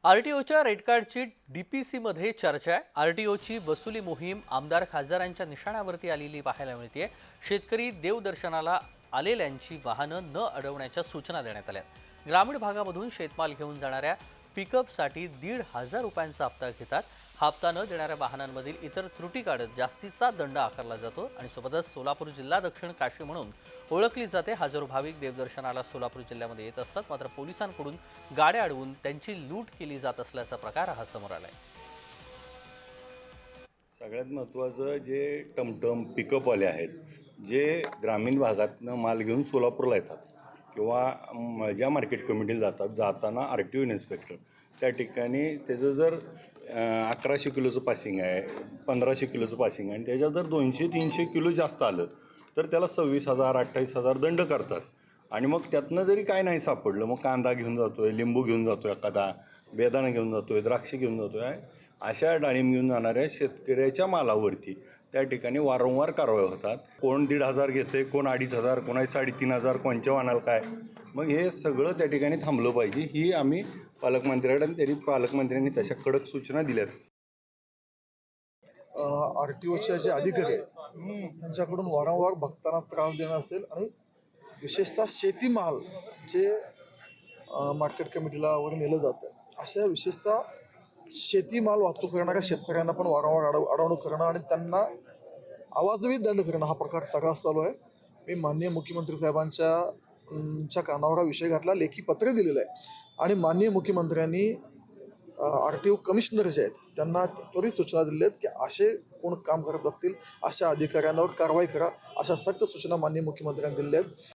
आरटीओच्या red कार्डची डीपीसीमध्ये चर्चा आहे। आरटीओची वसुली मोहीम आमदार खासदारांच्या निशाण्यावरती आलेली पाहायला मिळते। शेतकरी देवदर्शनाला आलेल्यांची वाहनं न अडवण्याच्या सूचना देण्यात आल्या। ग्रामीण भागामधून शेतमाल घेऊन जाणाऱ्या पिकअपसाठी 1,500 रुपयांचा हप्ता घेतात। हप्ता न देणाऱ्या वाहनांमधील इतर त्रुटी काढत जास्तीचा दंड आकारला जातो। आणि सोबतच सोलापूर जिल्हा दक्षिण काशी म्हणून ओळखली जाते। हजारो भाविक देवदर्शनाला सोलापूर जिल्ह्यामध्ये येत असतात, मात्र पोलिसांकडून गाड्या अडवून त्यांची लूट केली जात असल्याचा प्रकार हा समोर आलाय। सगळ्यात महत्त्वाचं जे टमटम पिकअपवाले आहेत, जे ग्रामीण भागातनं माल घेऊन सोलापूरला येतात किंवा ज्या मार्केट कमिटीला जाताना RTO इन्स्पेक्टर त्या ठिकाणी त्याचं जर 1100 किलोचं पासिंग आहे, 1500 किलोचं पासिंग आहे आणि त्याच्यात जर 200-300 किलो जास्त आलं तर त्याला 26,000 28,000 दंड करतात। आणि मग त्यातनं जरी काय नाही सापडलं, मग कांदा घेऊन जातो आहे, लिंबू घेऊन जातो आहे, एखादा बेदाणा घेऊन जातो आहे, द्राक्ष घेऊन जातो आहे, अशा डाळिंब घेऊन जाणाऱ्या शेतकऱ्याच्या मालावरती त्या ठिकाणी वारंवार कारवाई होतात। कोण 1,500 घेते, कोण 2,500, कोणा 3,500, कोणच्या वाहनाला काय। मग हे सगळं त्या ठिकाणी थांबलं पाहिजे, ही आम्ही पालकमंत्र्यांकडे आणि तरी पालकमंत्र्यांनी तशा कडक सूचना दिल्यात। RTOचे जे अधिकारी आहेत त्यांच्याकडून वारंवार भक्तांना त्रास देणं असेल आणि विशेषतः शेतीमाल जे मार्केट कमिटीला वगैरे नेलं जातं अशा विशेषतः शेतीमाल वाहतूक करणाऱ्या शेतकऱ्यांना पण वारंवार अडवणूक करणं आणि त्यांना आवाजवी दंड करणं हा प्रकार सगळाच चालू आहे। मी माननीय मुख्यमंत्री साहेबांच्या कानावर हा विषय घातला, लेखी पत्र दिलेलं आहे आणि माननीय मुख्यमंत्र्यांनी RTO कमिशनर जे आहेत त्यांना त्वरित सूचना दिल्या आहेत की असे कोण काम करत असतील अशा अधिकाऱ्यांवर कारवाई करा, अशा सक्त सूचना माननीय मुख्यमंत्र्यांनी दिल्या आहेत।